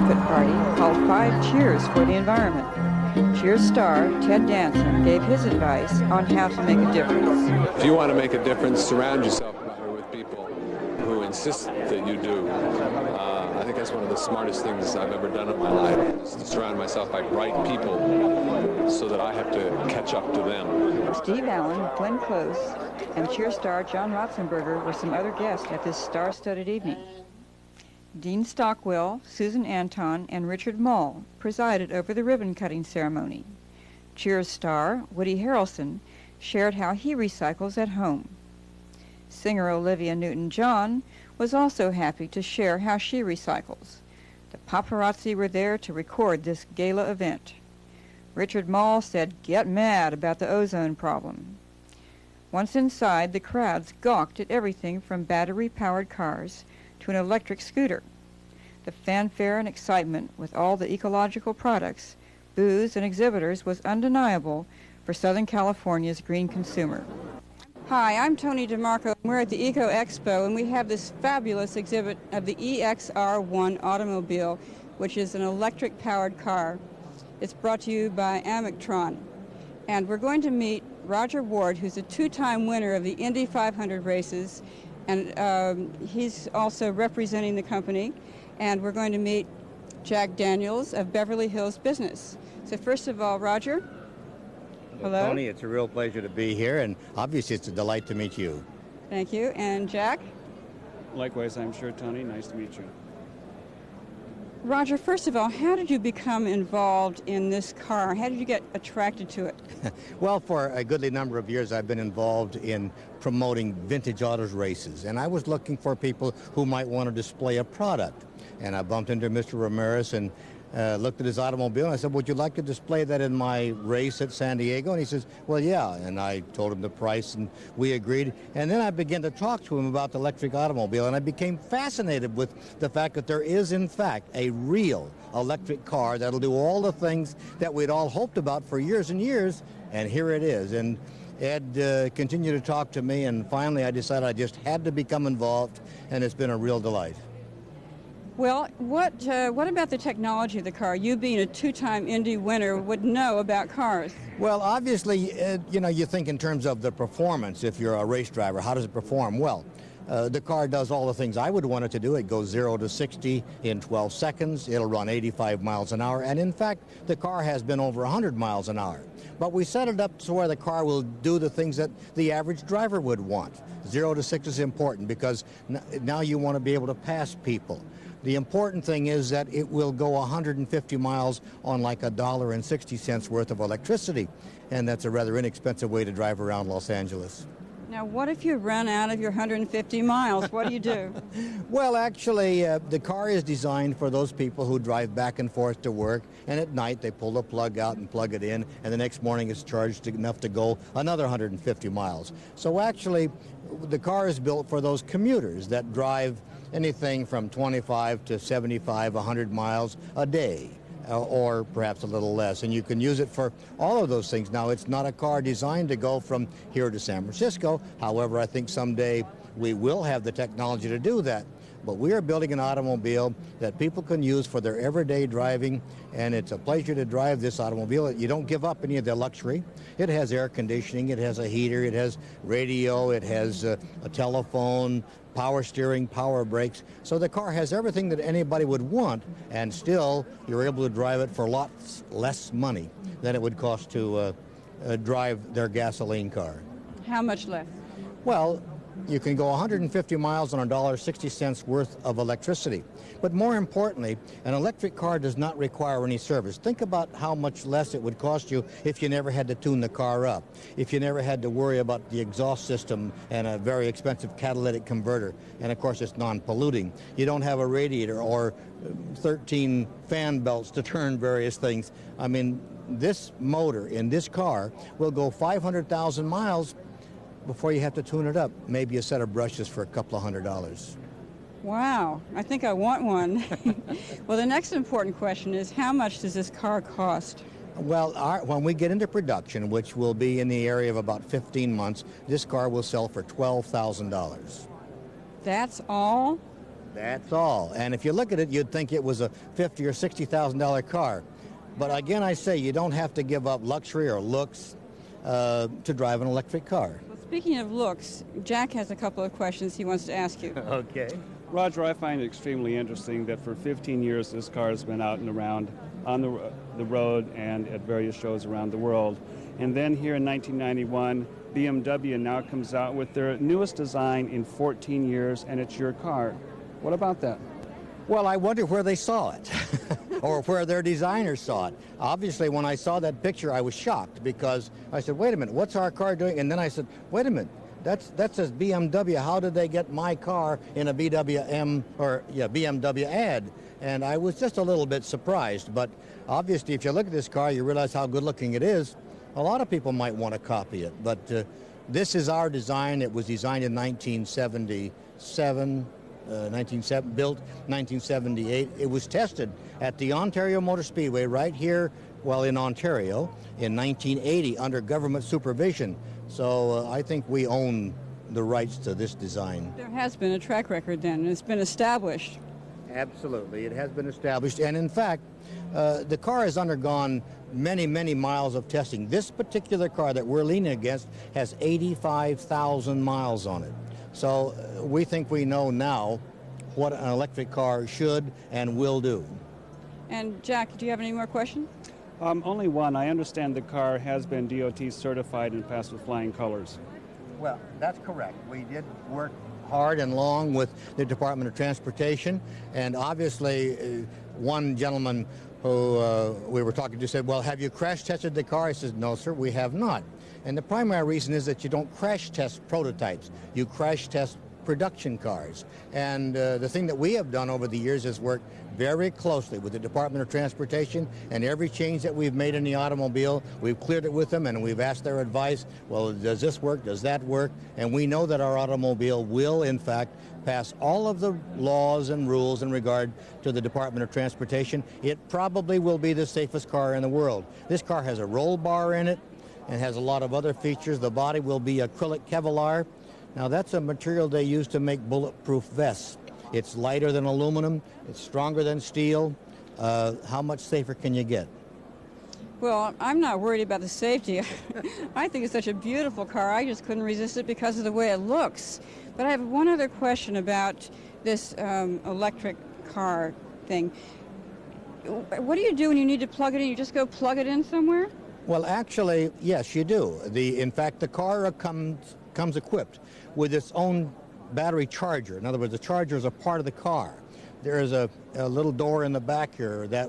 benefit party called 5 Cheers for the Environment. Cheers star Ted Danson gave his advice on how to make a difference. If you want to make a difference, surround yourself with people who insist that you do. I think that's one of the smartest things I've ever done in my life, is to surround myself by bright people so that I have to catch up to them. Steve Allen, Glenn Close, and Cheers star John Ratzenberger were some other guests at this star-studded evening. Dean Stockwell, Susan Anton, and Richard Mull presided over the ribbon-cutting ceremony. Cheers star Woody Harrelson shared how he recycles at home. Singer Olivia Newton-John was also happy to share how she recycles. The paparazzi were there to record this gala event. Richard Mull said, "Get mad about the ozone problem." Once inside, the crowds gawked at everything from battery-powered cars to an electric scooter. The fanfare and excitement with all the ecological products, booths, and exhibitors was undeniable for Southern California's green consumer. Hi, I'm Tony DeMarco. We're at the Eco Expo, and we have this fabulous exhibit of the EXR1 automobile, which is an electric-powered car. It's brought to you by Amectran. And we're going to meet Roger Ward, who's a 2-time winner of the Indy 500 races, and he's also representing the company. And we're going to meet Jack Daniels of Beverly Hills Business. So first of all, Roger. Hello. Tony, it's a real pleasure to be here, and obviously it's a delight to meet you. Thank you. And Jack? Likewise, I'm sure, Tony. Nice to meet you. Roger, first of all, how did you become involved in this car? How did you get attracted to it? Well, for a goodly number of years, I've been involved in promoting vintage autos races, and I was looking for people who might want to display a product. And I bumped into Mr. Ramirez and looked at his automobile, and I said, "Would you like to display that in my race at San Diego?" And he says, "Well, yeah." And I told him the price, and we agreed. And then I began to talk to him about the electric automobile, and I became fascinated with the fact that there is, in fact, a real electric car that'll do all the things that we'd all hoped about for years and years, and here it is. And Ed continued to talk to me, and finally I decided I just had to become involved, and it's been a real delight. Well, what about the technology of the car? You being a 2-time Indy winner would know about cars. Well, obviously, you think in terms of the performance. If you're a race driver, how does it perform? Well, the car does all the things I would want it to do. It goes 0 to 60 in 12 seconds. It'll run 85 miles an hour. And in fact, the car has been over 100 miles an hour. But we set it up to where the car will do the things that the average driver would want. 0 to 60 is important because now you want to be able to pass people. The important thing is that it will go 150 miles on like $1.60 worth of electricity, and that's a rather inexpensive way to drive around Los Angeles. Now, what if you run out of your 150 miles? What do you do? Well, actually, the car is designed for those people who drive back and forth to work, and at night they pull the plug out and plug it in, and the next morning it's charged enough to go another 150 miles. So actually, the car is built for those commuters that drive anything from 25 to 75, 100 miles a day, or perhaps a little less. And you can use it for all of those things. Now, it's not a car designed to go from here to San Francisco. However, I think someday we will have the technology to do that. But we are building an automobile that people can use for their everyday driving, and it's a pleasure to drive this automobile. You don't give up any of the luxury. It has air conditioning, it has a heater, it has radio, it has a telephone, power steering, power brakes. So the car has everything that anybody would want, and still you're able to drive it for lots less money than it would cost to drive their gasoline car. How much less? Well, you can go 150 miles on $1.60 worth of electricity. But more importantly, an electric car does not require any service. Think about how much less it would cost you if you never had to tune the car up, if you never had to worry about the exhaust system and a very expensive catalytic converter. And of course, it's non-polluting. You don't have a radiator or 13 fan belts to turn various things. I mean, this motor in this car will go 500,000 miles before you have to tune it up. Maybe a set of brushes for a couple of $100. Wow, I think I want one. Well, the next important question is, how much does this car cost? Well, when we get into production, which will be in the area of about 15 months, this car will sell for $12,000. That's all? That's all. And if you look at it, you'd think it was a $50,000 or $60,000 car. But again, I say you don't have to give up luxury or looks to drive an electric car. Well, speaking of looks, Jack has a couple of questions he wants to ask you. Okay. Roger, I find it extremely interesting that for 15 years this car has been out and around on the road and at various shows around the world. And then here in 1991, BMW now comes out with their newest design in 14 years, and it's your car. What about that? Well, I wonder where they saw it or where their designers saw it. Obviously, when I saw that picture, I was shocked because I said, wait a minute, what's our car doing? And then I said, wait a minute, that says BMW. How did they get my car in a BMW ad? And I was just a little bit surprised. But obviously, if you look at this car, you realize how good looking it is. A lot of people might want to copy it. But this is our design. It was designed in 1977. Built 1978. It was tested at the Ontario Motor Speedway right here, well, in Ontario, in 1980 under government supervision. So I think we own the rights to this design. There has been a track record then, and it's been established. Absolutely, it has been established. And in fact, the car has undergone many, many miles of testing. This particular car that we're leaning against has 85,000 miles on it. So we think we know now what an electric car should and will do. And Jack, do you have any more questions? Only one. I understand the car has been DOT certified and passed with flying colors. Well, that's correct. We did work hard and long with the Department of Transportation, and obviously one gentleman who we were talking to said, well, have you crash tested the car? I said, no, sir, we have not. And the primary reason is that you don't crash test prototypes. You crash test production cars. And the thing that we have done over the years is work very closely with the Department of Transportation, and every change that we've made in the automobile, we've cleared it with them and we've asked their advice. Well, does this work? Does that work? And we know that our automobile will, in fact, pass all of the laws and rules in regard to the Department of Transportation. It probably will be the safest car in the world. This car has a roll bar in it and has a lot of other features. The body will be acrylic Kevlar. Now, that's a material they use to make bulletproof vests. It's lighter than aluminum. It's stronger than steel. How much safer can you get? Well, I'm not worried about the safety. I think it's such a beautiful car. I just couldn't resist it because of the way it looks. But I have one other question about this electric car thing. What do you do when you need to plug it in? You just go plug it in somewhere? Well, actually, yes, you do. In fact, the car comes equipped with its own battery charger. In other words, the charger is a part of the car. There is a little door in the back here that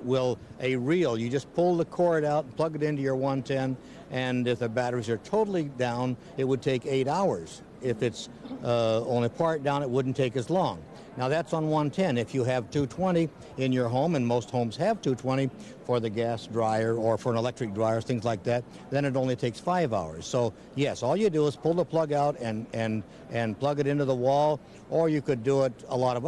a reel. You just pull the cord out and plug it into your 110, and if the batteries are totally down, it would take 8 hours. If it's only part down, it wouldn't take as long. Now, that's on 110. If you have 220 in your home, and most homes have 220 for the gas dryer or for an electric dryer, things like that, then it only takes 5 hours. So, yes, all you do is pull the plug out and plug it into the wall, or you could do it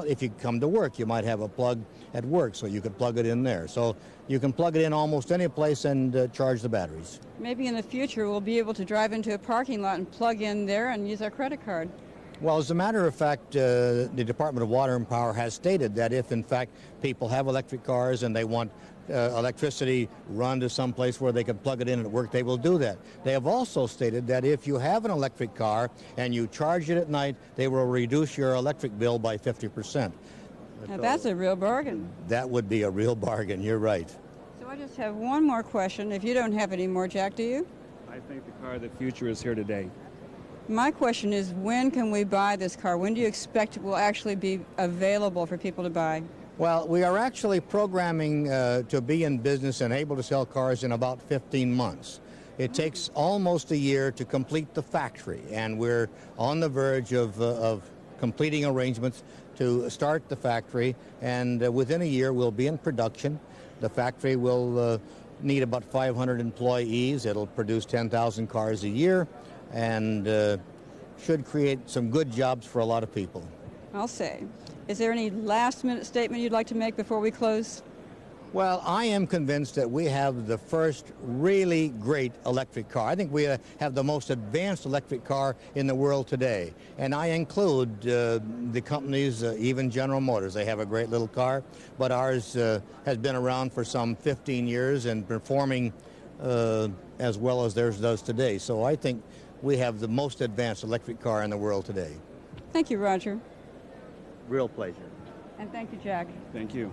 if you come to work, you might have a plug at work, so you could plug it in there. So you can plug it in almost any place and charge the batteries. Maybe in the future we'll be able to drive into a parking lot and plug in there and use our credit card. Well, as a matter of fact, the Department of Water and Power has stated that if, in fact, people have electric cars and they want electricity run to some place where they can plug it in at work, they will do that. They have also stated that if you have an electric car and you charge it at night, they will reduce your electric bill by 50%. Now, that's a real bargain. That would be a real bargain. You're right. So I just have one more question. If you don't have any more, Jack, do you? I think the car of the future is here today. My question is, when can we buy this car? When do you expect it will actually be available for people to buy? Well, we are actually programming to be in business and able to sell cars in about 15 months. It takes almost a year to complete the factory, and we're on the verge of completing arrangements to start the factory, and within a year we'll be in production. The factory will need about 500 employees. It'll produce 10,000 cars a year, and should create some good jobs for a lot of people. I'll say. Is there any last-minute statement you'd like to make before we close? Well, I am convinced that we have the first really great electric car. I think we have the most advanced electric car in the world today. And I include the companies, even General Motors. They have a great little car, but ours has been around for some 15 years and performing as well as theirs does today. So I think we have the most advanced electric car in the world today. Thank you, Roger. Real pleasure. And thank you, Jack. Thank you.